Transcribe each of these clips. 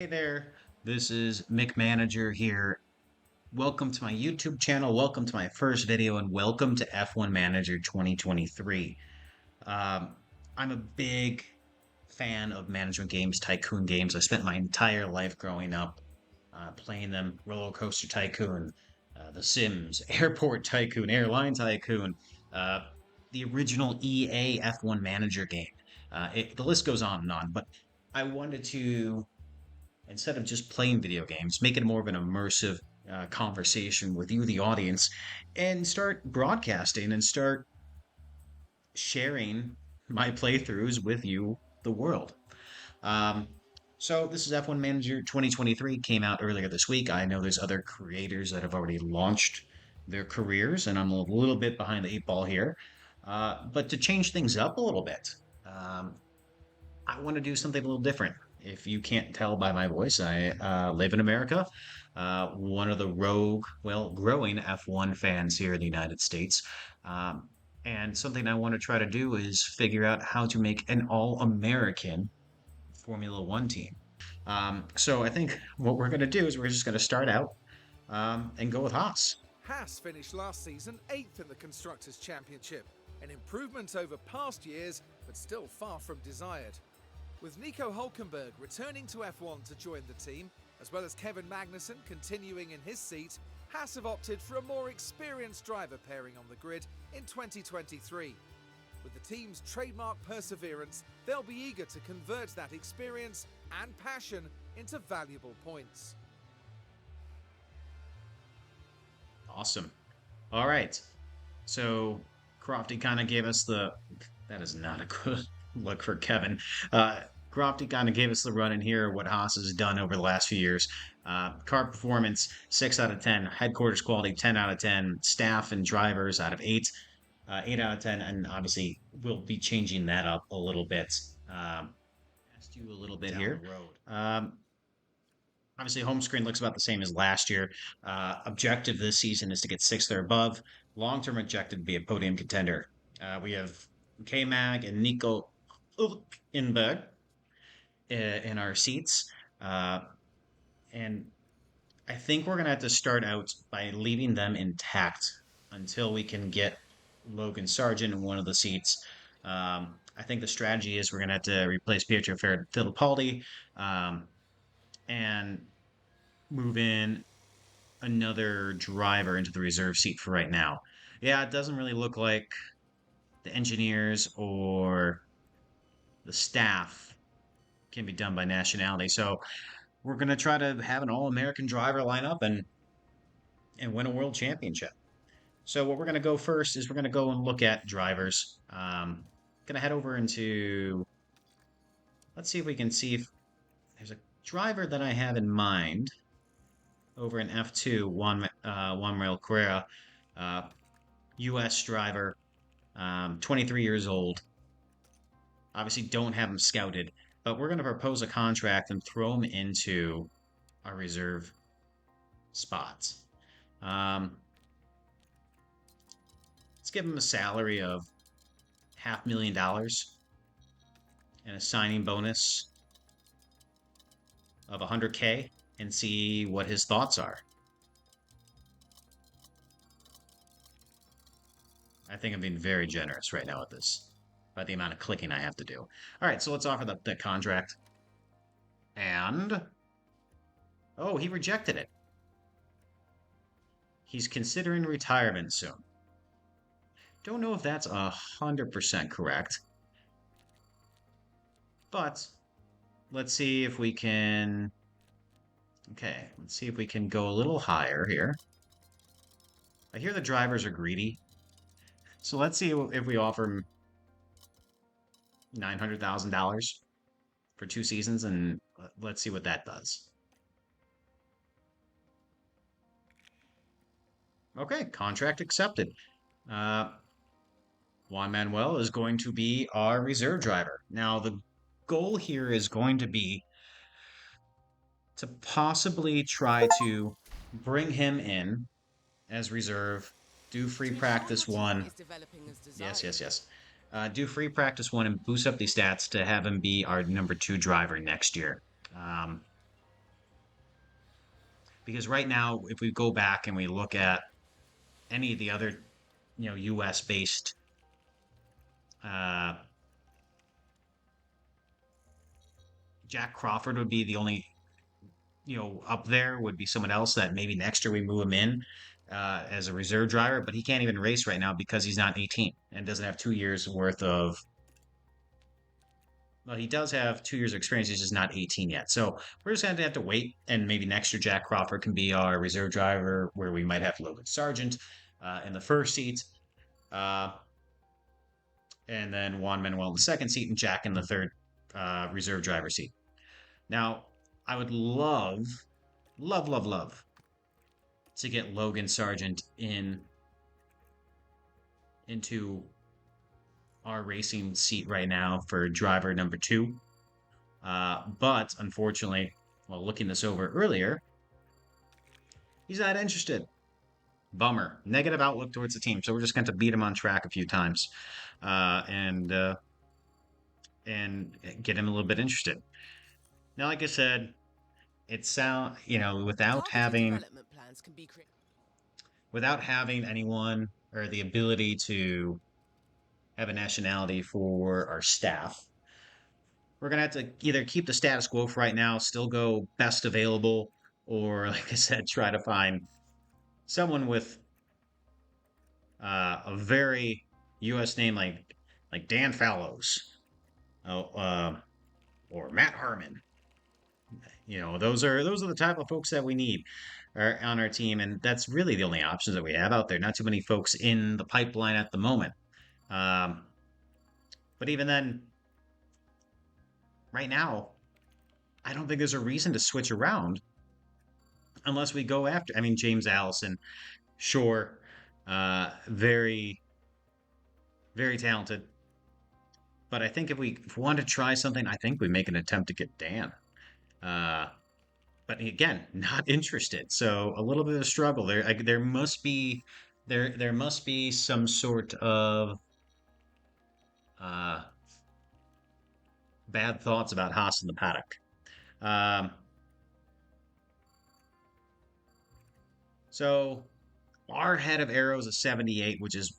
Hey there, this is Mick Manager here. Welcome to my YouTube channel, welcome to my first video, and welcome to F1 Manager 2023. Um, I'm a big fan of management games, tycoon games. I spent my entire life growing up playing them. Roller Coaster Tycoon, The Sims, Airport Tycoon, Airline Tycoon, uh, the original EA F1 Manager game. The list goes on and on, but I wanted to instead of just playing video games, make it more of an immersive conversation with you, the audience, and start broadcasting and start sharing my playthroughs with you, the world. Um, so this is F1 Manager 2023, came out earlier this week. I know there's other creators that have already launched their careers, and I'm a little bit behind the eight ball here. But to change things up a little bit, um, I want to do something a little different. If you can't tell by my voice, I live in America. One of the growing F1 fans here in the United States. Um, and something I want to try to do is figure out how to make an all-American Formula One team. So I think what we're going to do is we're just going to start out and go with Haas. Haas finished last season 8th in the Constructors' Championship, an improvement over past years, but still far from desired. With Nico Hulkenberg returning to F1 to join the team, as well as Kevin Magnussen continuing in his seat, Haas have opted for a more experienced driver pairing on the grid in 2023. With the team's trademark perseverance, they'll be eager to convert that experience and passion into valuable points. Awesome. All right. So Crofty kind of gave us that is not a good look for Kevin. Uh, Crofty kind of gave us the run in here, what Haas has done over the last few years. Car performance, 6 out of 10. Headquarters quality, 10 out of 10. Staff and drivers out of 8. 8 out of 10. And obviously, we'll be changing that up a little bit. Asked you a little bit down here. The road. Obviously, home screen looks about the same as last year. Objective this season is to get sixth or above. Long-term objective to be a podium contender. We have K-Mag and Nico Hulkenberg in our seats. And I think we're going to have to start out by leaving them intact until we can get Logan Sargent in one of the seats. I think the strategy is we're going to have to replace Pietro Fittipaldi. And move in another driver into the reserve seat for right now. Yeah, it doesn't really look like the engineers or the staff can be done by nationality. So we're going to try to have an all-American driver line up and win a world championship. So what we're going to go first is we're going to go and look at drivers. Going to head over into, let's see if we can see if there's a driver that I have in mind over in F2, Juan Manuel Carrera, U.S. driver, 23 years old. Obviously, don't have him scouted, but we're going to propose a contract and throw him into our reserve spots. Let's give him a salary of $500,000 and a signing bonus of 100K and see what his thoughts are. I think I'm being very generous right now with this, by the amount of clicking I have to do. All right, so let's offer the contract. And, oh, he rejected it. He's considering retirement soon. Don't know if that's 100% correct. But let's see if we can... Okay, let's see if we can go a little higher here. I hear the drivers are greedy. So let's see if we offer him $900,000 for 2 seasons, and let's see what that does. Okay, contract accepted. Juan Manuel is going to be our reserve driver. Now, the goal here is going to be to possibly try to bring him in as reserve, do free practice one. Yes. Do free practice one and boost up the stats to have him be our number 2 driver next year. because right now, if we go back and we look at any of the other, U.S. based uh, Jack Crawford would be the only, up there would be someone else that maybe next year we move him in as a reserve driver, but he can't even race right now because he's not 18 and doesn't have 2 years worth of. Well, he does have 2 years of experience. He's just not 18 yet. So we're just going to have to wait. And maybe next year, Jack Crawford can be our reserve driver, where we might have Logan Sargent in the first seat. Uh, and then Juan Manuel in the second seat, and Jack in the third reserve driver seat. Now, I would love, love, love, love to get Logan Sargent into our racing seat right now for driver number two. But unfortunately, while looking this over earlier, he's not interested. Bummer. Negative outlook towards the team. So we're just going to beat him on track a few times, uh, and uh, and get him a little bit interested. Now, like I said, it sound Targeted development plans can be created. without having anyone or the ability to have a nationality for our staff, we're gonna have to either keep the status quo for right now, still go best available, or like I said, try to find someone with a very U.S. name like Dan Fallows, oh, or Matt Harmon. Those are the type of folks that we need on our team, and that's really the only options that we have out there. Not too many folks in the pipeline at the moment. Um, but even then, right now, I don't think there's a reason to switch around unless we go after. I mean, James Allison, sure, very, very talented. But I think if we want to try something, I think we make an attempt to get Dan. Uh, but again, not interested. So a little bit of struggle there. There must be some sort of uh, bad thoughts about Haas in the paddock. Um, so our head of arrows is 78, which is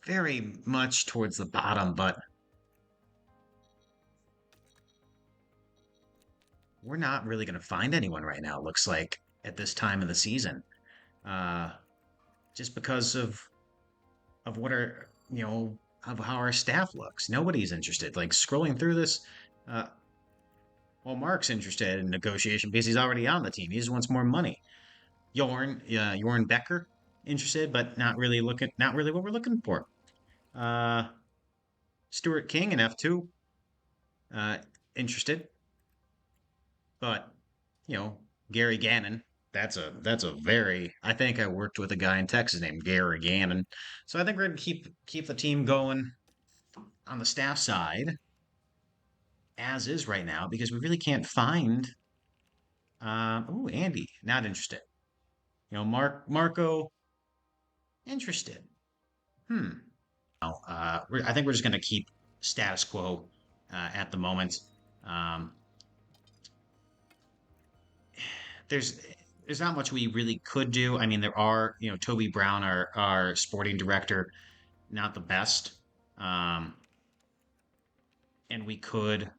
very much towards the bottom, but we're not really going to find anyone right now. It looks like at this time of the season, uh, just because of what our of how our staff looks. Nobody's interested. Like scrolling through this, uh, well, Mark's interested in negotiation because he's already on the team. He just wants more money. Jorn Becker, interested, but not really what we're looking for. Uh, Stuart King in F2, uh, interested, but you know, Gary Gannon. That's a very. I think I worked with a guy in Texas named Gary Gannon, so I think we're gonna keep the team going on the staff side as is right now because we really can't find. Andy, not interested. Marco, interested. Hmm. No, I think we're just going to keep status quo at the moment. Um, there's there's not much we really could do. I mean, there are Toby Brown, our sporting director, not the best, um, and we could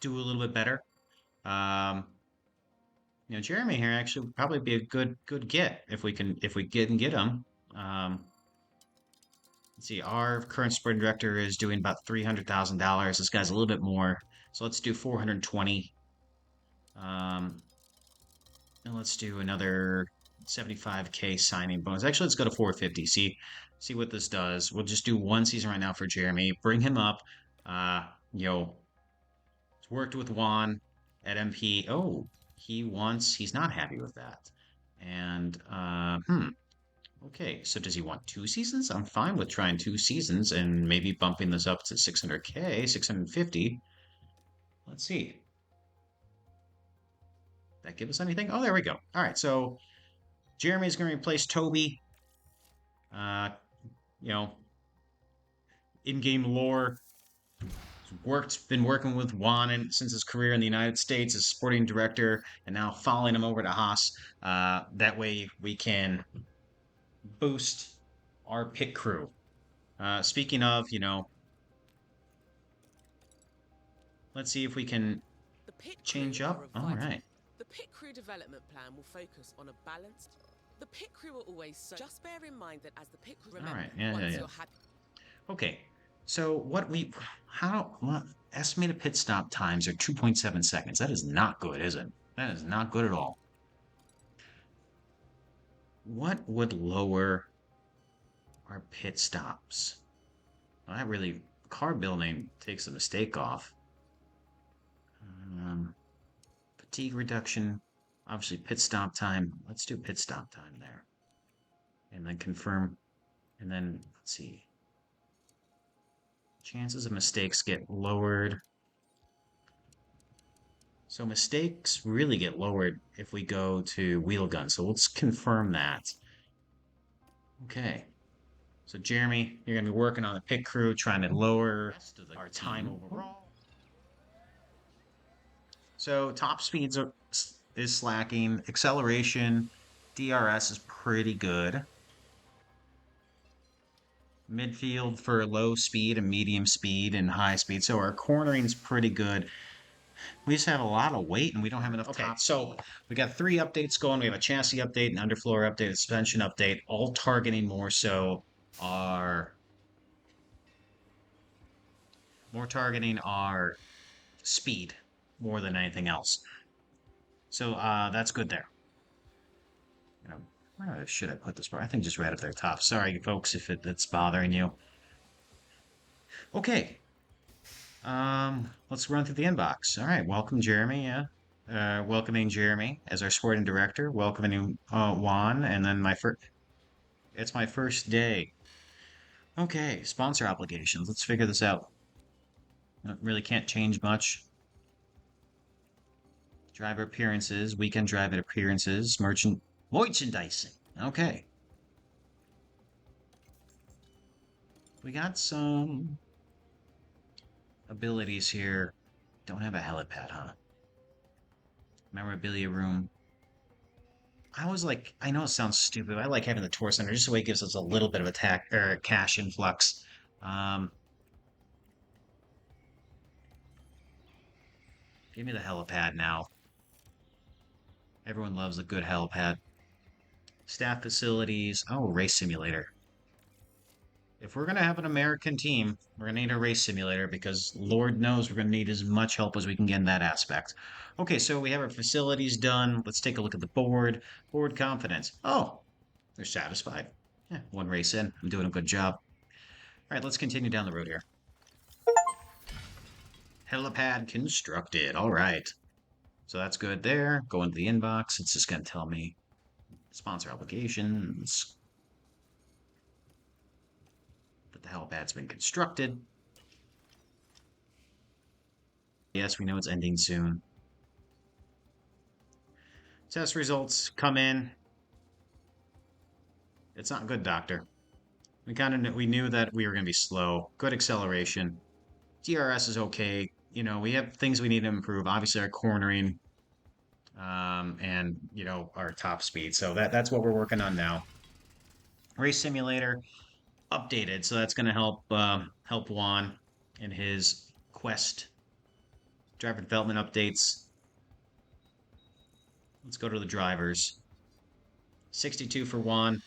do a little bit better. Um, Jeremy here actually would probably be a good get if we can get him. Um, let's see, our current sporting director is doing about $300,000. This guy's a little bit more, so let's do 420. And let's do another 75K signing bonus. Actually, let's go to 450. See what this does. We'll just do one season right now for Jeremy. Bring him up. Uh, you know, worked with Juan at MP. Oh, he's not happy with that. And okay, so does he want 2 seasons? I'm fine with trying 2 seasons and maybe bumping this up to 600K, 650. Let's see. That give us anything? Oh, there we go. All right, so Jeremy's going to replace Toby. Uh, you know, in-game lore. Been working with Juan since his career in the United States as sporting director, and now following him over to Haas. That way we can boost our pit crew. Speaking of, let's see if we can The pit crew change are up. a All vital. right. The pit crew development plan will focus on a balanced. The pit crew are always so. Just bear in mind that as the pit crew, remember, All right. Yeah, yeah, once yeah. you're happy. Okay. So what estimated pit stop times are 2.7 seconds. That is not good, is it? That is not good at all. What would lower our pit stops? Well, that really, car building takes a mistake off. Um, Fatigue reduction, obviously pit stop time. Let's do pit stop time there. And then confirm. And then, let's see. Chances of mistakes get lowered. So mistakes really get lowered if we go to wheel gun. So let's confirm that. Okay. So Jeremy, you're going to be working on the pit crew, trying to lower our time overall. So top speeds is slacking. Acceleration, DRS is pretty good. Midfield for low speed and medium speed and high speed. So our cornering's pretty good. We just have a lot of weight and we don't have enough top. So we got 3 updates going. We have a chassis update, an underfloor update, a suspension update, all targeting more so our speed more than anything else. So that's good there. Where should I put this part? I think just right up there top. Sorry, folks, if it's bothering you. Okay. Let's run through the inbox. All right, welcome, Jeremy. Yeah. Welcoming Jeremy as our sporting director. Welcoming Juan, and then it's my first day. Okay, sponsor obligations. Let's figure this out. Really can't change much. Driver appearances, weekend driver appearances, merchandising. Okay. We got some abilities here. Don't have a helipad, huh? Memorabilia room. I know it sounds stupid. I like having the tour center just the way it gives us a little bit of attack or cash influx. Um, Give me the helipad now. Everyone loves a good helipad. Staff facilities. Oh, race simulator. If we're going to have an American team, we're going to need a race simulator because Lord knows we're going to need as much help as we can get in that aspect. Okay, so we have our facilities done. Let's take a look at the board. Board confidence. Oh, they're satisfied. Yeah, 1 race in. I'm doing a good job. All right, let's continue down the road here. Helipad constructed. All right. So that's good there. Go into the inbox. It's just going to tell me sponsor obligations. That the helipad's been constructed. Yes, we know it's ending soon. Test results come in. It's not good, Doctor. We knew that we were going to be slow. Good acceleration. DRS is okay. We have things we need to improve. Obviously, our cornering, and our top speed. So that's what we're working on now. Race simulator updated, so that's going to help Juan in his quest. Driver development updates. Let's go to the drivers. 62 for Juan.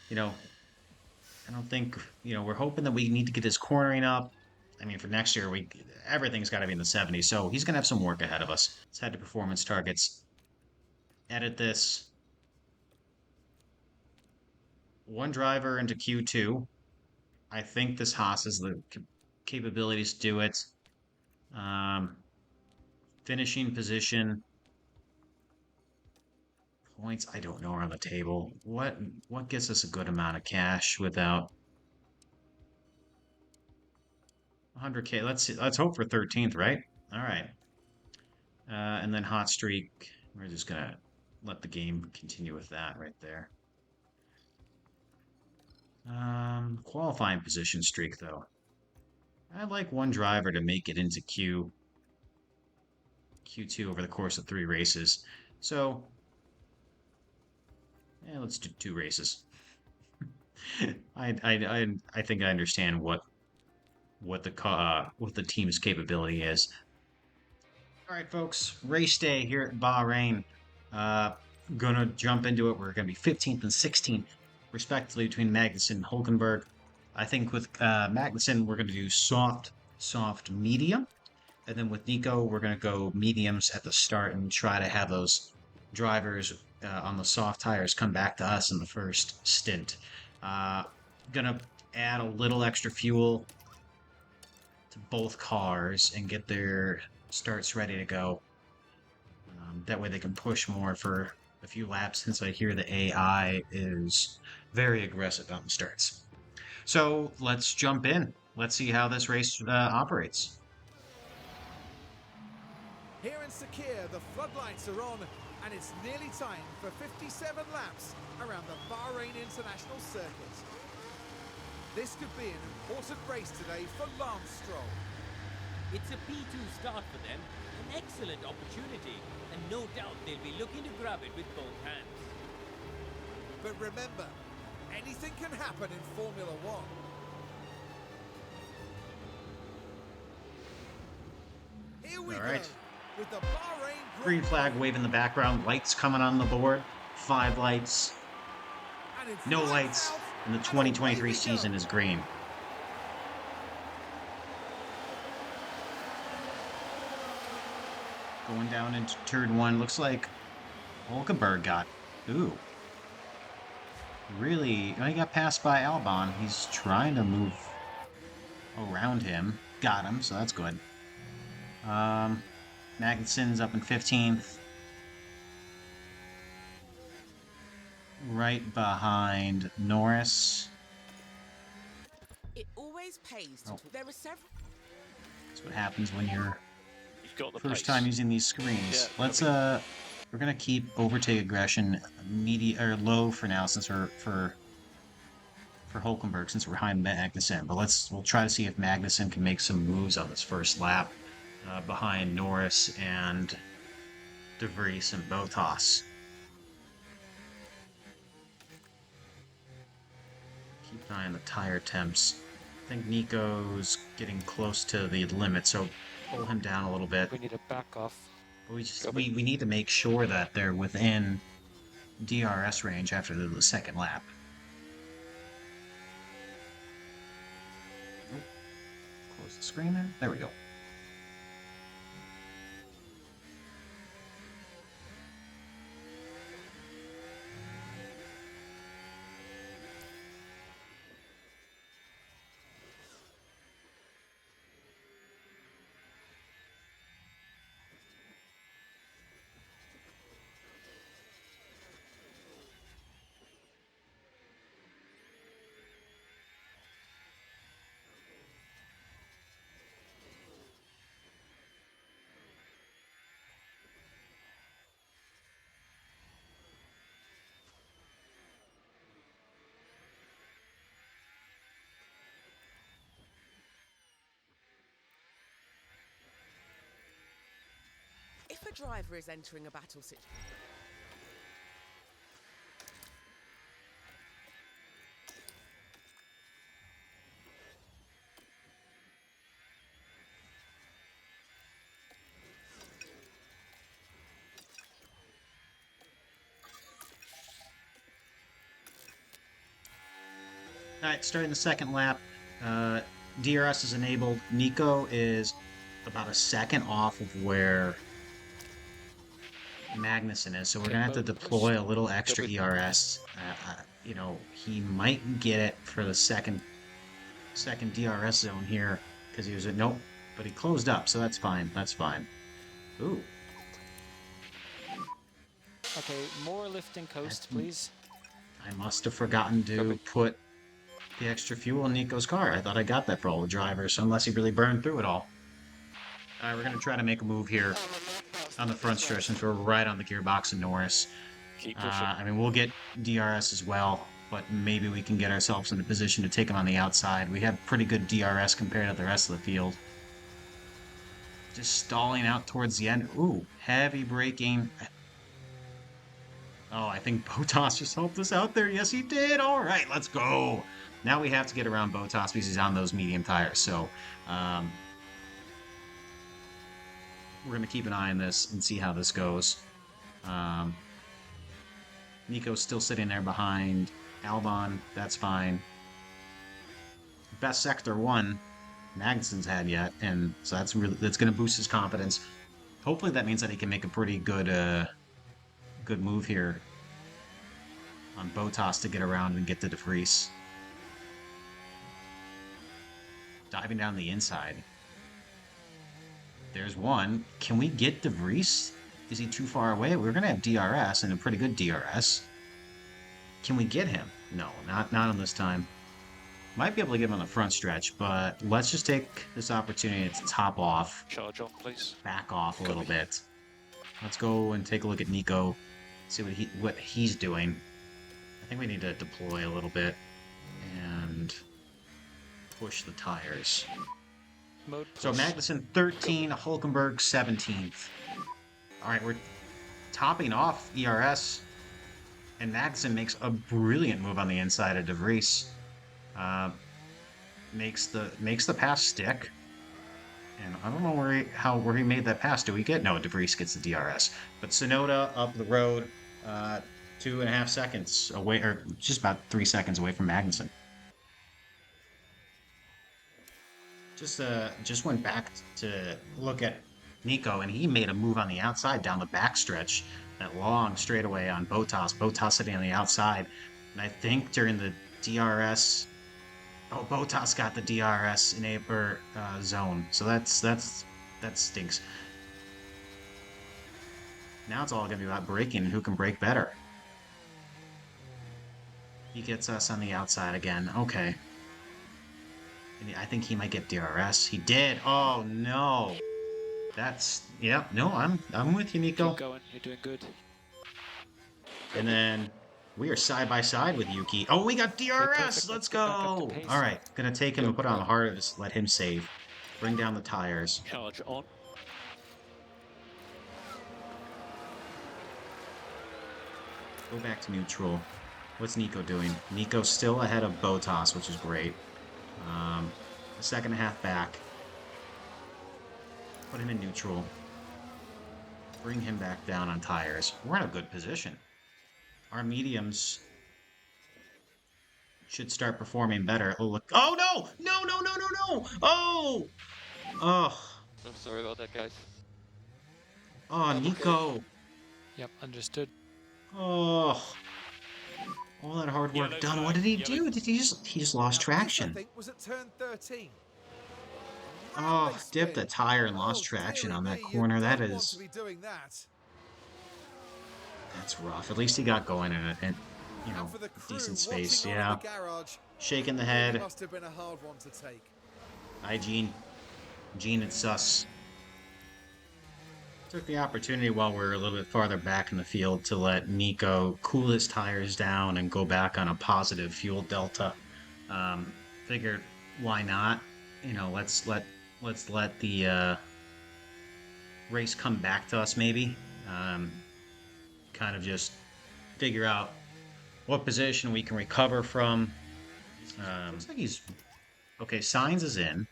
I don't think we're hoping that we need to get his cornering up. I mean, for next year, everything's got to be in the 70s, so he's gonna have some work ahead of us. Let's head to performance targets. Edit this. 1 driver into Q2. I think this Haas has the capabilities to do it. Finishing position. Points, I don't know, are on the table. What gets us a good amount of cash without 100K? Let's hope for 13th, right? All right. And then hot streak. We're just gonna let the game continue with that right there. Qualifying position streak though. I'd like one driver to make it into Q2 over the course of 3 races. So, yeah, let's do 2 races. I think I understand what the team's capability is. All right, folks, race day here at Bahrain. Uh, gonna jump into it. We're gonna be 15th and 16th, respectively, between Magnussen and Hulkenberg. I think with Magnussen, we're gonna do soft, medium, and then with Nico, we're gonna go mediums at the start and try to have those drivers on the soft tires come back to us in the first stint. Uh, gonna add a little extra fuel to both cars and get their starts ready to go. That way they can push more for a few laps since I hear the AI is very aggressive on the starts. So let's jump in. Let's see how this race operates. Here in Sakir, the floodlights are on, and it's nearly time for 57 laps around the Bahrain International Circuit. This could be an important race today for Lance Stroll. It's a P2 start for them, an excellent opportunity, and no doubt they'll be looking to grab it with both hands. But remember, anything can happen in Formula One. Here we All go right. with the Bahrain Green flag wave in the background, lights coming on the board, 5 lights, and it's no lights lights, out, and the and 2023 away we season go. is green. Going down into turn 1, looks like Hulkenberg got, ooh, really, he got passed by Albon. He's trying to move around him. Got him, so that's good. Magnussen's up in 15th. Right behind Norris. It always pays to Oh. talk. There are several. That's what happens when you're You've got the first pace. time using these screens. Yeah, Let's we're gonna keep overtake aggression low for now since we're for Hulkenberg since we're behind Magnussen. But we'll try to see if Magnussen can make some moves on this first lap behind Norris and De Vries and both Haas. Keep an eye on the tire temps. I think Nico's getting close to the limit, so pull him down a little bit. We need a back off. We need to make sure that they're within DRS range after the second lap. Oh, close the screen there. There we go. If a driver is entering a battle situation. All right, starting the second lap. DRS is enabled. Nico is about a second off of where Magnussen is, so we're gonna have to deploy a little extra ERS. He might get it for the second DRS zone here because he was at nope, but he closed up, so that's fine. That's fine. Ooh, Okay, more lift and coast, please. I must have forgotten to put the extra fuel in Nico's car. I thought I got that for all the drivers, unless he really burned through it all. All right, we're gonna try to make a move here on the front stretch since we're right on the gearbox in Norris. Keep pushing. We'll get DRS as well. but maybe we can get ourselves in a position to take him on the outside. We have pretty good DRS compared to the rest of the field. Just stalling out towards the end. Ooh, heavy braking. Oh, I think Botas just helped us out there. Yes, he did. All right, let's go. Now we have to get around Botas because he's on those medium tires. So we're going to keep an eye on this and see how this goes. Um, Nico's still sitting there behind Albon. That's fine. Best sector one Magnussen's had yet, and so that's going to boost his confidence. Hopefully, that means that he can make a pretty good move here on Botas to get around and get to De Vries. Diving down the inside. There's one. Can we get De Vries? Is he too far away? We're going to have DRS and a pretty good DRS. Can we get him? No, not on this time. Might be able to get him on the front stretch, but let's just take this opportunity to top off. Charge on, please. Back off a little bit. Let's go and take a look at Nico. See what he's doing. I think we need to deploy a little bit and push the tires. Mode So push. Magnussen 13, Hulkenberg 17th. All right, we're topping off ERS, and Magnussen makes a brilliant move on the inside of De Vries. Makes the pass stick, and I don't know where he made that pass. Do we get? No, De Vries gets the DRS, but Tsunoda up the road, 2.5 seconds away, or just about 3 seconds away from Magnussen. Just went back to look at Nico, and he made a move on the outside down the backstretch, that long straightaway on Botas. Botas sitting on the outside, and I think during the DRS, Botas got the DRS enabler zone, so that stinks. Now it's all gonna be about braking and who can brake better. He gets us on the outside again. Okay. I think he might get DRS. He did. Oh no. Yeah. No, I'm with you, Nico. Keep going. You're doing good. And then we are side by side with Yuki. Oh, we got DRS. Perfect. Let's Get back up to go. pace. All right, gonna take him and put on the hardest. Let him save. Bring down the tires. Charge on. Go back to neutral. What's Nico doing? Nico's still ahead of Botas, which is great. A second and a half back. Put him in neutral. Bring him back down on tires. We're in a good position. Our mediums should start performing better. Oh, look. Oh, no! No, no, no, no, no! Oh! Oh. I'm sorry about that, guys. Oh, Nico. Yep, understood. Oh. All that hard work done. What did he do? He just lost traction. I think was at turn 13. Oh, dipped the tire and lost traction on that corner. That's rough. At least he got going in a decent space. Yeah. Shaking the head. Must have been a hard one to take. Hi, Gene. Gene and Sus. Took the opportunity while we were a little bit farther back in the field to let Nico cool his tires down and go back on a positive fuel delta. Figured, why not? Let's let the race come back to us, maybe. Kind of just figure out what position we can recover from. Looks like he's okay. Sainz is in.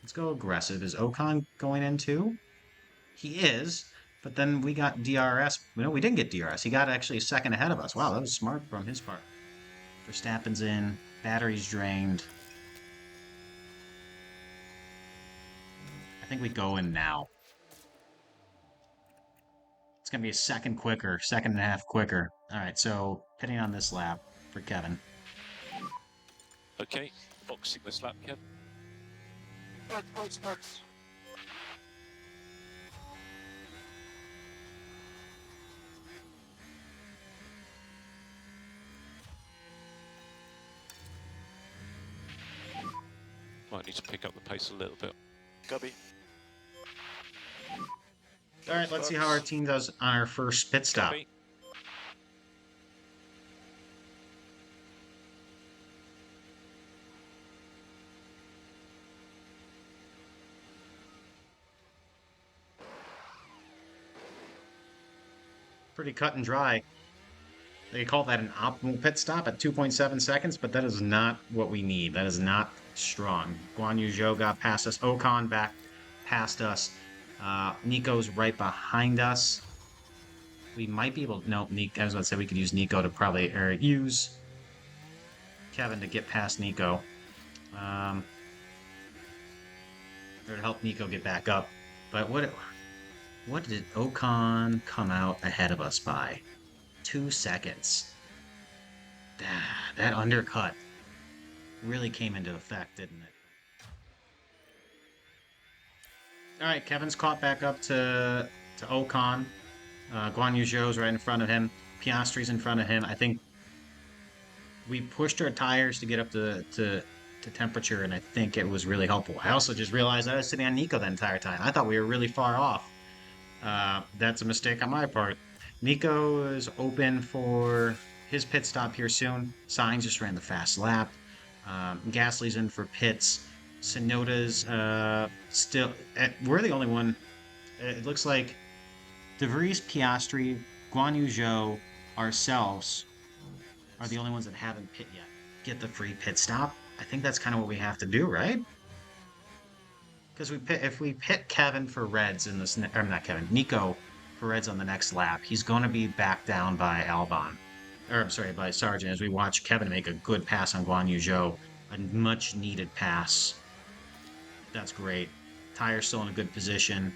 Let's go aggressive. Is Ocon going in too? He is, but then we got DRS. No, we didn't get DRS. He got actually a second ahead of us. Wow, that was smart from his part. Verstappen's in. Battery's drained. I think we go in now. It's going to be a second and a half quicker. All right, so pitting on this lap for Kevin. Okay, boxing this lap, Kev. Might need to pick up the pace a little bit. Copy. All right, let's see how our team does on our first pit stop. Copy. pretty cut and dry. They call that an optimal pit stop at 2.7 seconds, but that is not what we need. That is not strong. Guan Yu Zhou got past us. Ocon back past us. Nico's right behind us. We might be able to. No, I was going to say we could use Nico to probably, or use Kevin to get past Nico. Or to help Nico get back up. But what did Ocon come out ahead of us by? 2 seconds. That undercut really came into effect, didn't it? All right, Kevin's caught back up to Ocon. Guan Yu Zhou's right in front of him. Piastri's in front of him. I think we pushed our tires to get up to temperature, and I think it was really helpful. I also just realized I was sitting on Nico the entire time. I thought we were really far off. That's a mistake on my part. Nico is open for his pit stop here soon. Sainz just ran the fast lap. Gasly's in for pits. Sonoda's still. We're the only one. It looks like De Vries, Piastri, Guan Yu Zhou, ourselves are the only ones that haven't pit yet. Get the free pit stop. I think that's kind of what we have to do, right? Because if we pit Kevin for Reds in this, or not Kevin, Nico for Reds on the next lap, he's going to be back down by Albon, or I'm sorry, by Sargent. As we watch Kevin make a good pass on Guan Yu Zhou, a much needed pass. That's great. Tire's still in a good position.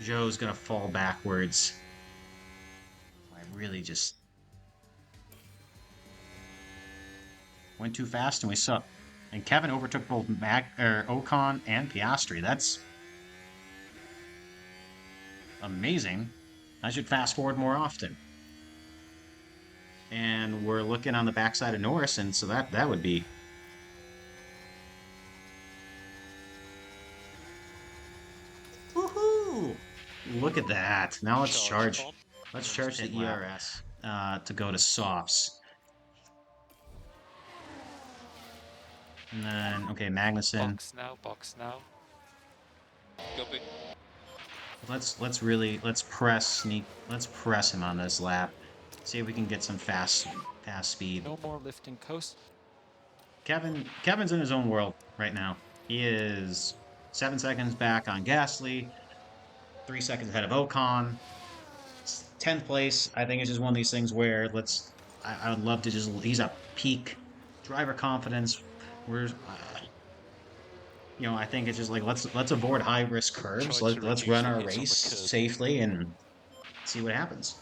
Zhou's gonna fall backwards. I really just went too fast and we sucked. And Kevin overtook both Ocon and Piastri. That's amazing. I should fast forward more often. And we're looking on the backside of Norris, and so that would be. Woohoo! Look at that. Now let's charge. Let's charge the ERS to go to softs. And then, okay, Magnussen. Box now. Copy. Let's press him on this lap. See if we can get some fast speed. No more lifting coast. Kevin's in his own world right now. He is 7 seconds back on Gasly, 3 seconds ahead of Ocon. 10th place. I think it's just one of these things where I would love to just. He's at peak driver confidence. I think it's just like let's avoid high risk curves. Let's run our race safely and see what happens.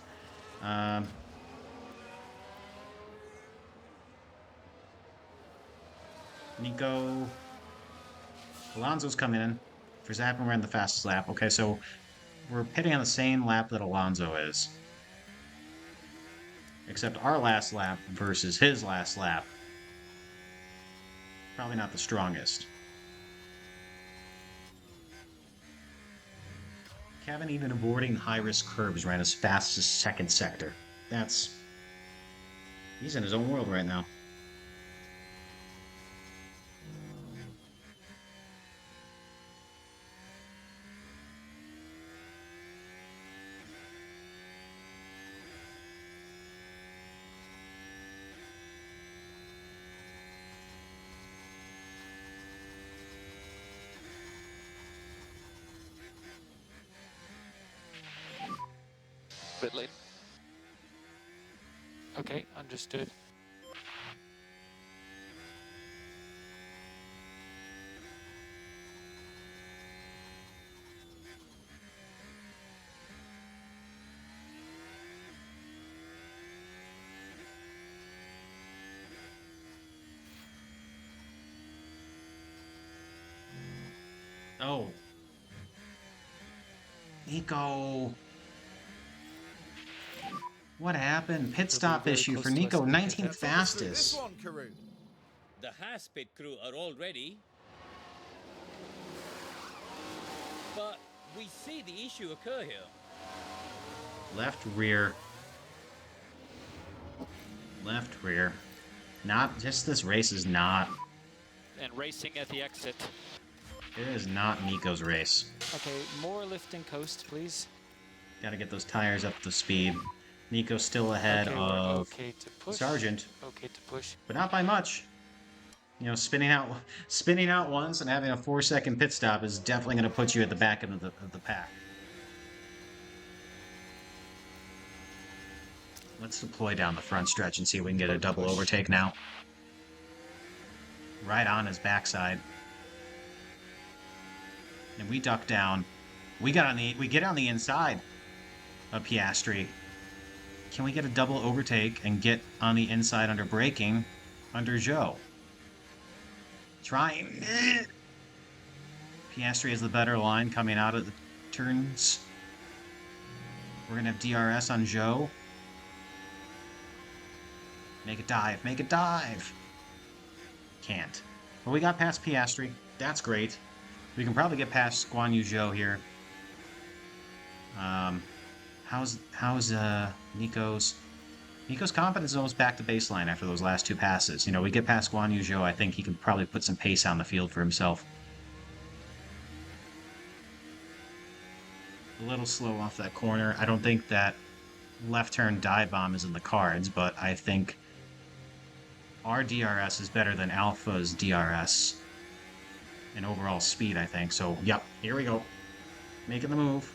Nico Alonso's coming in. Verstappen ran the fastest lap. Okay, so we're pitting on the same lap that Alonso is. Except our last lap versus his last lap. Probably not the strongest. Kevin, even avoiding high-risk curves, ran as fast as second sector. He's in his own world right now. Bit late. Okay, understood. Oh. Nico. What happened? Pit stop issue for Nico, 19th fastest. The Haas pit crew are all ready. But we see the issue occur here. Left rear. Left rear. This race is not. And racing at the exit. It is not Nico's race. Okay, more lifting coast, please. Gotta get those tires up to speed. Nico's still ahead Okay, we're of okay to push. Sargent, Okay to push. but not by much. You know, spinning out once and having a 4-second pit stop is definitely going to put you at the back of the pack. Let's deploy down the front stretch and see if we can get a double Push. overtake now. Right on his backside. And we duck down. We get on the inside of Piastri. Can we get a double overtake and get on the inside under braking under Joe? Trying. Piastri has the better line coming out of the turns. We're going to have DRS on Joe. Make a dive. Make a dive. Can't. But we got past Piastri. That's great. We can probably get past Guan Yu Zhou here. How's Nico's confidence is almost back to baseline after those last two passes. You know, we get past Guan Yu Zhou, I think he can probably put some pace on the field for himself. A little slow off that corner. I don't think that left turn dive bomb is in the cards, but I think our DRS is better than Alpha's DRS in overall speed, I think. So, yep, here we go. Making the move.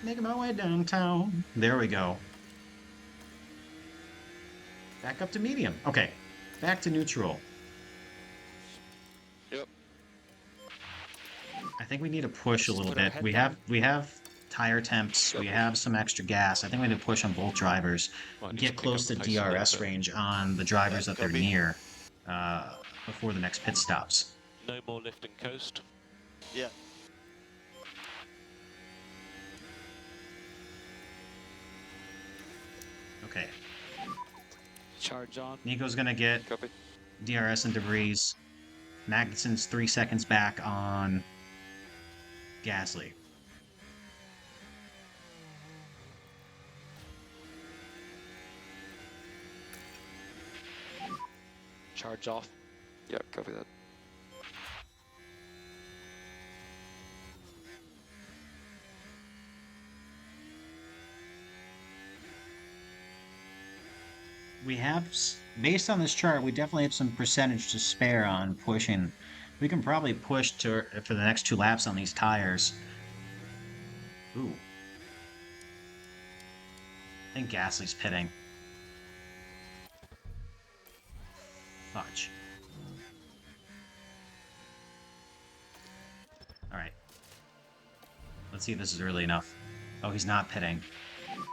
Making my way downtown. There we go. Back up to medium. Okay, back to neutral. Yep. I think we need to push a Just little put our bit. head We down. have tire temps. We have some extra gas. I think we need to push on both drivers. Well, I need Get to pick close to up the pace a little DRS bit. range on the drivers that they're copy. near before the next pit stops. No more lift and coast. Yeah. Okay, Charge on. Nico's gonna get Copy. DRS and debris. Magnuson's 3 seconds back on Gasly. Charge off. Yeah, copy that. We have, based on this chart, we definitely have some percentage to spare on pushing. We can probably push to for the next 2 laps on these tires. Ooh. I think Gasly's pitting. Fudge. Alright. Let's see if this is early enough. Oh, he's not pitting.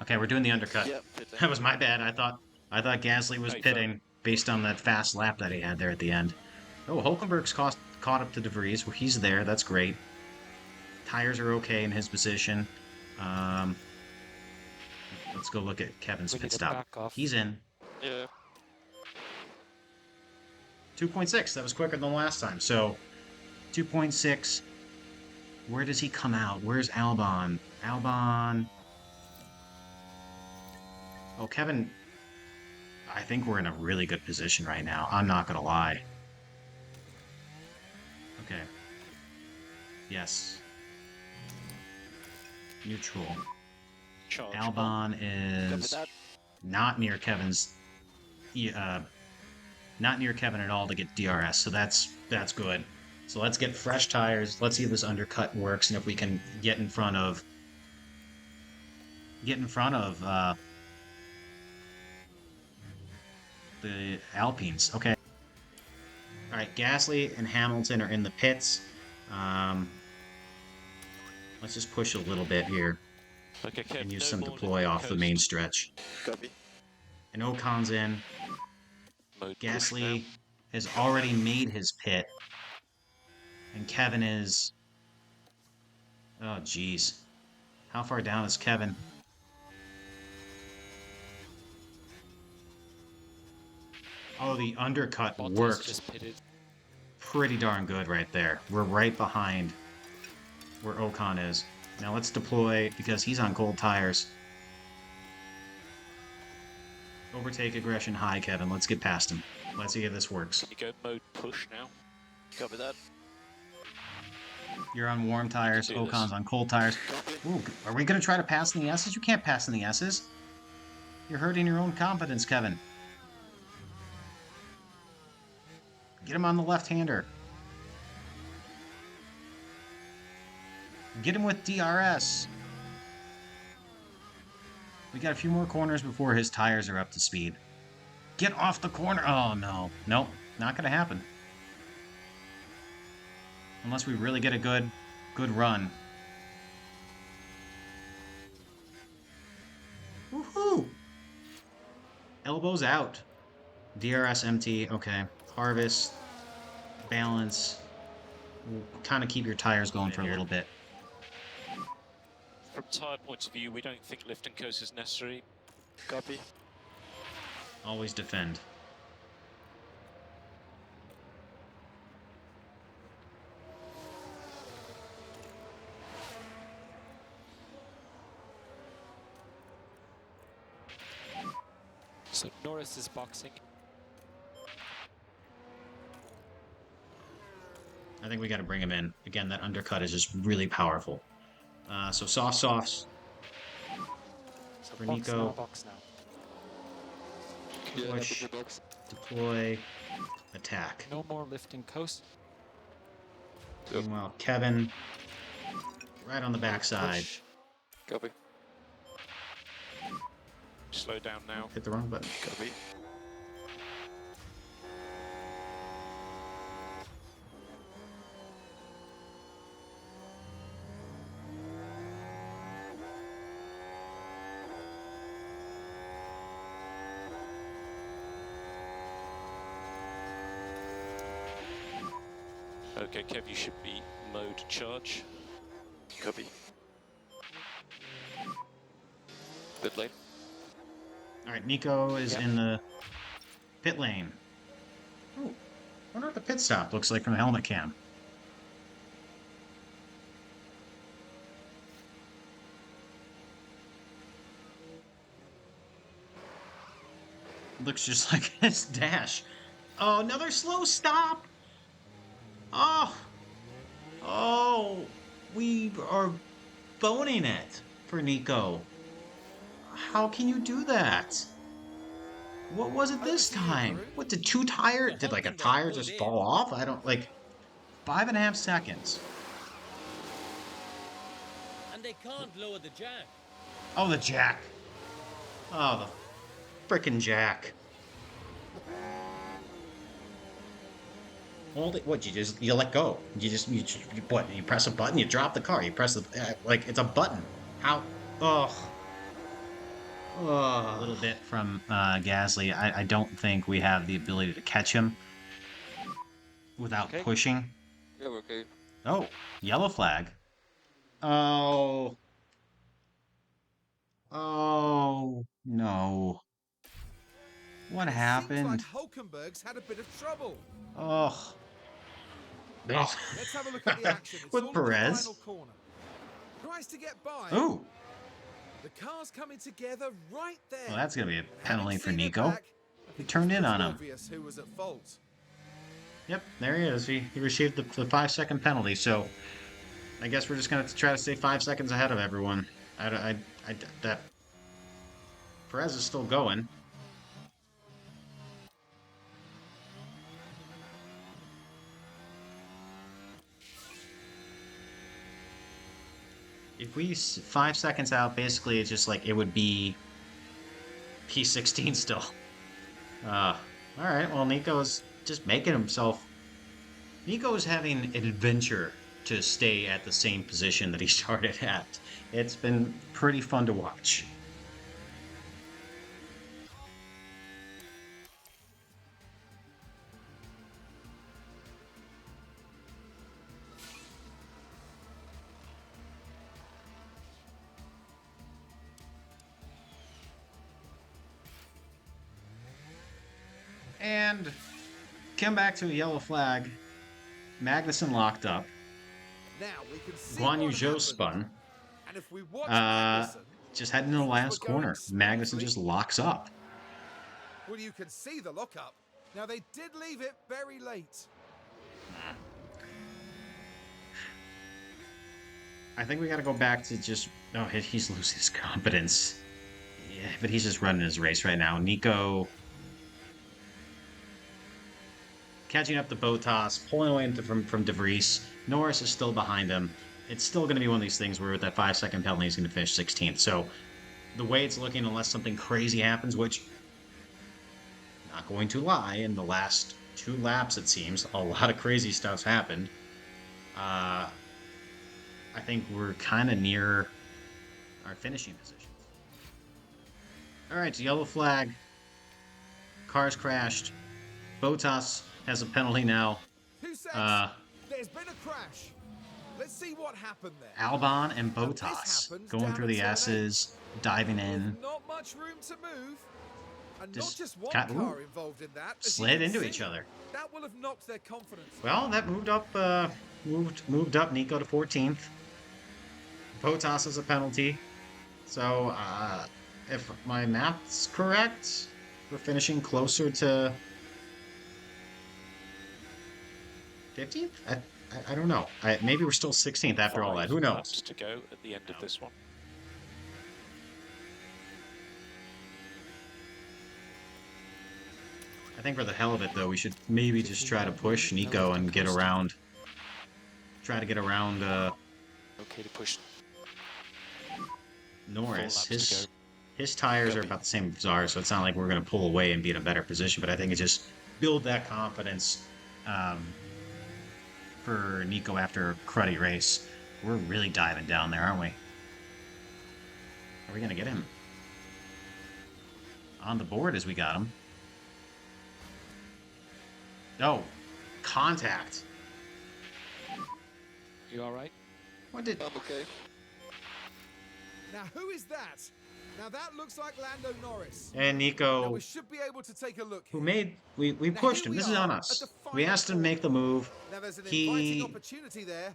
Okay, we're doing the undercut. Yeah, pitting. That was my bad. I thought Gasly was Hey, pitting based on that fast lap that he had there at the end. Oh, Hulkenberg's caught up to De Vries. Well, he's there. That's great. Tires are okay in his position. Let's go look at Kevin's We pit need to stop. back off. He's in. Yeah. 2.6. That was quicker than last time. So, 2.6. Where does he come out? Where's Albon? Albon. Oh, Kevin. I think we're in a really good position right now. I'm not going to lie. Okay. Yes. Neutral. Charge Albon is that. not near Kevin's, not near Kevin at all to get DRS. So that's good. So let's get fresh tires. Let's see if this undercut works and if we can get in front of the Alpines. Okay. All right, Gasly and Hamilton are in the pits. Let's just push a little bit here Okay, Kev, and use no some more deploy lift and off the main coast. stretch. Copy. And Ocon's in. Mode push Gasly now. has already made his pit. And Kevin is... Oh, jeez. How far down is Kevin? Oh, the undercut Bottas worked just pitted. pretty darn good right there. We're right behind where Ocon is. Now let's deploy, because he's on cold tires. Overtake aggression high, Kevin. Let's get past him. Let's see if this works. Can you go mode push now? Copy that. You're on warm tires. do this. Ocon's on cold tires. Copy. Ooh, are we going to try to pass in the S's? You can't pass in the S's. You're hurting your own confidence, Kevin. Get him on the left-hander. Get him with DRS. We got a few more corners before his tires are up to speed. Get off the corner. Oh, no. Nope. Not going to happen. Unless we really get a good run. Woohoo! Elbows out. DRS empty. Okay. Harvest. Balance. We'll kind of keep your tires going for a little bit. From tyre point of view, we don't think lift and coast is necessary. Copy. Always defend. So Norris is boxing. I think we got to bring him in. Again, that undercut is just really powerful. So softs. So For box Nico. now, box now. Push. Deploy. Attack. No more lifting coast. Meanwhile, Kevin. Right on the backside. Copy. Slow down now. Hit the wrong button. Copy. Okay, Kev, you should be mode charge. Copy. Good lane. All right, Nico is in the pit lane. Oh, I wonder what the pit stop looks like from the helmet cam. Looks just like his dash. Oh, another slow stop. Oh, we are boning it for Nico. How can you do that? What was it this time? What, did two tires? Did like a tire just fall off? I don't, like, 5.5 seconds. And they can't lower the jack. Oh, the jack. Oh, the frickin' jack. Hold it. What, you let go? What, you press a button, you drop the car, you press the, like, it's a button. How? Ugh. A little bit from Gasly. I don't think we have the ability to catch him without pushing. Yeah, okay. Oh, yellow flag. Oh. Oh, no. What happened? Seems like Hulkenberg's had a bit of trouble. Oh. Let's have a look at the action. It's With all in the Perez. final corner. Tries to get by. Oh. The car's coming together right there. Well, that's going to be a penalty for Having seen it Nico. back, I He think turned it's in pretty on him. obvious who was at fault. Yep, there he is. He received the 5-second penalty, so I guess we're just going to try to stay 5 seconds ahead of everyone. That Perez is still going. If we 5 seconds out, basically it's just like it would be P16 still. All right, well, Nico's just making himself. Nico's having an adventure to stay at the same position that he started at. It's been pretty fun to watch. And come back to a yellow flag. Magnussen locked up. Now we can see Guan Yu what Zhou happened. spun. And if we watch Uh, Magnussen, just heading to the last corner. Magnussen just locks up. well, you can see the lockup. Now they did leave it very late. I think we got to go back to just. Oh, he's losing his confidence. Yeah, but he's just running his race right now. Nico catching up to Botas, pulling away from De Vries. Norris is still behind him. It's still going to be one of these things where that 5 second penalty is going to finish 16th. So the way it's looking, unless something crazy happens, which, not going to lie, in the last 2 laps, it seems, a lot of crazy stuff's happened. I think we're kind of near our finishing positions. All right, so yellow flag. Cars crashed. Botas has a penalty now. Who says Uh, there's been a crash? Let's see what happened there. Albon and And this Botas happens going down through at the turn 8, S's, diving with in, not much room to move. And Just not just one got- car involved in that. As you slid can into see, each other. That will have knocked their confidence. Well, that moved up. Moved up Nico to 14th. Botas is a penalty. So, if my math's correct, we're finishing closer to 15th. I don't know. Maybe we're still 16th after all that. Who 5 knows? laps to go at the end of this one. I think for the hell of it, though, we should maybe just try to push Nico and get around. Try to get around Okay to push. Norris. 4 laps to His go. his tires are about the same as ours, so it's not like we're going to pull away and be in a better position. But I think it just build that confidence for Nico after a cruddy race. We're really diving down there, aren't we? Are we going to get him on the board as we got him? Oh, contact. You all right? What did? Okay. Now, who is that? Now, that looks like Lando Norris. And Now, Nico, we should be able to take a look who here. made we Now, pushed here him. we This is on are us. at the We final asked him to make the corner. move. Now, there's an He inviting opportunity there.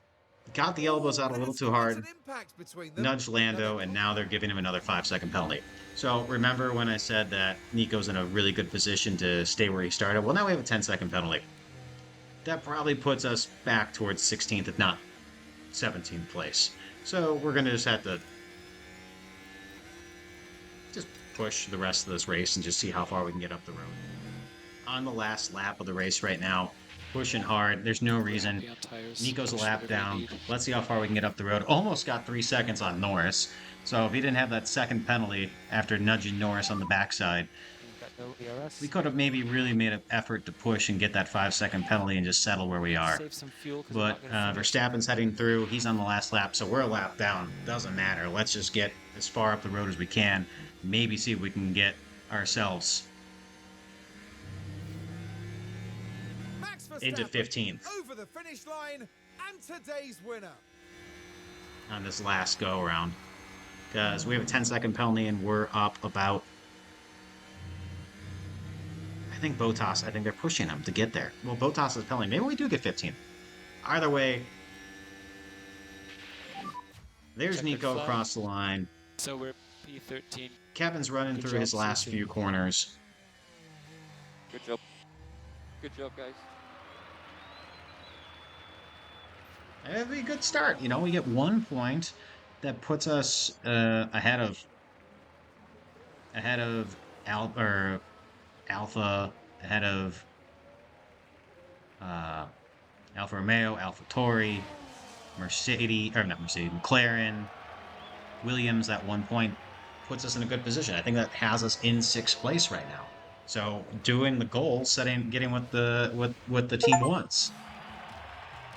got the elbows out a Ooh, little it's too quite hard. an impact between them. Nudged Lando, and now they're giving him another 5 second penalty. So remember when I said that Nico's in a really good position to stay where he started? Well, now we have a 10 second penalty. That probably puts us back towards 16th, if not 17th place. So we're going to just have to just push the rest of this race and just see how far we can get up the road. On the last lap of the race right now, pushing hard. There's no reason. Happy on tires. Nico's a Push lap whatever you down. need. Let's see how far we can get up the road. Almost got 3 seconds on Norris. So if he didn't have that second penalty after nudging Norris on the backside, Got no ERS. we could have maybe really made an effort to push and get that 5 second penalty and just settle where we are. Save some fuel. 'Cause we're But not gonna finish. Verstappen's heading through. He's on the last lap, so we're a lap down. Doesn't matter. Let's just get as far up the road as we can. Maybe see if we can get ourselves Max into Verstappen 15th over the finish line and today's winner. on this last go around. Because we have a 10 second penalty and we're up about. I think Botas, I think they're pushing him to get there. Well, Botas is penalty. Maybe we do get 15. Either way, there's Checkered Nico flag. across the line. So we're P13. Kevin's running Good through job, his last Susie. few corners. Good job. Good job, guys. That'd be a good start. You know, we get 1 point that puts us ahead of Alpha, ahead of Alfa Romeo, Alpha Tauri, Mercedes, or not Mercedes, McLaren, Williams. That 1 point puts us in a good position. I think that has us in 6th place right now. So doing the goal, getting what the team wants.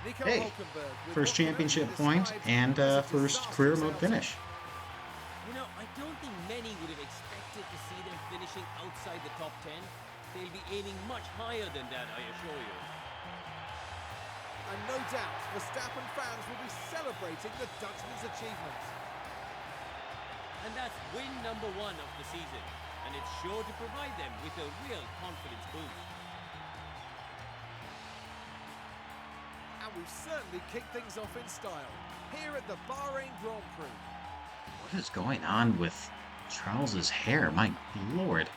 Nico Hey, Hulkenberg with first what can only championship be point described and as a first career mode disastrous finish. You know, I don't think many would have expected to see them finishing outside the top 10. They'll be aiming much higher than that, I assure you. And no doubt, Verstappen fans will be celebrating the Dutchman's achievement. And that's win number 1 of the season. And it's sure to provide them with a real confidence boost. And we've certainly kicked things off in style here at the Bahrain Grand Prix. What is going on with Charles's hair? My lord.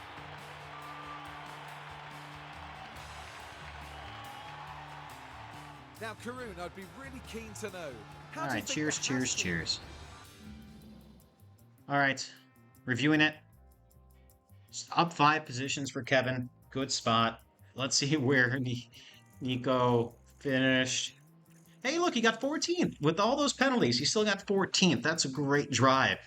Now, Karun, I'd be really keen to know. How All do you right, think cheers, the Haas cheers, team- cheers. All right, reviewing it. Up 5 positions for Kevin. Good spot. Let's see where Nico finished. Hey, look, he got 14th. With all those penalties, he still got 14th. That's a great drive.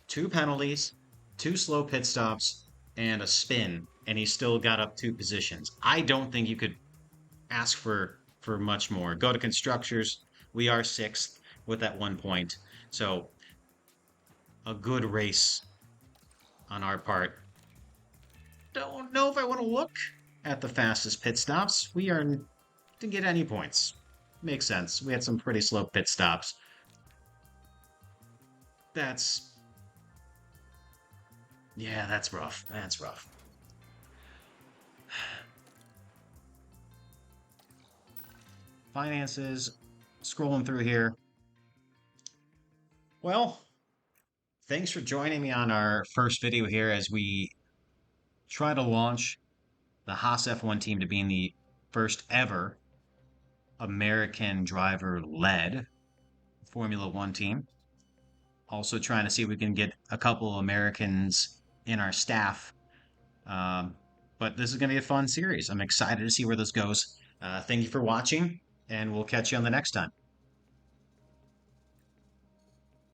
2 penalties, 2 slow pit stops, and a spin, and he still got up 2 positions. I don't think you could ask for much more. Go to constructors. We are 6th with that 1 point. So a good race on our part. Don't know if I want to look at the fastest pit stops. We are didn't get any points. Makes sense. We had some pretty slow pit stops. That's yeah, that's rough. That's rough. Finances, scrolling through here. Well, thanks for joining me on our first video here as we try to launch the Haas F1 team to being the first ever American driver-led Formula One team. Also trying to see if we can get a couple of Americans in our staff. But this is going to be a fun series. I'm excited to see where this goes. Thank you for watching, and we'll catch you on the next time.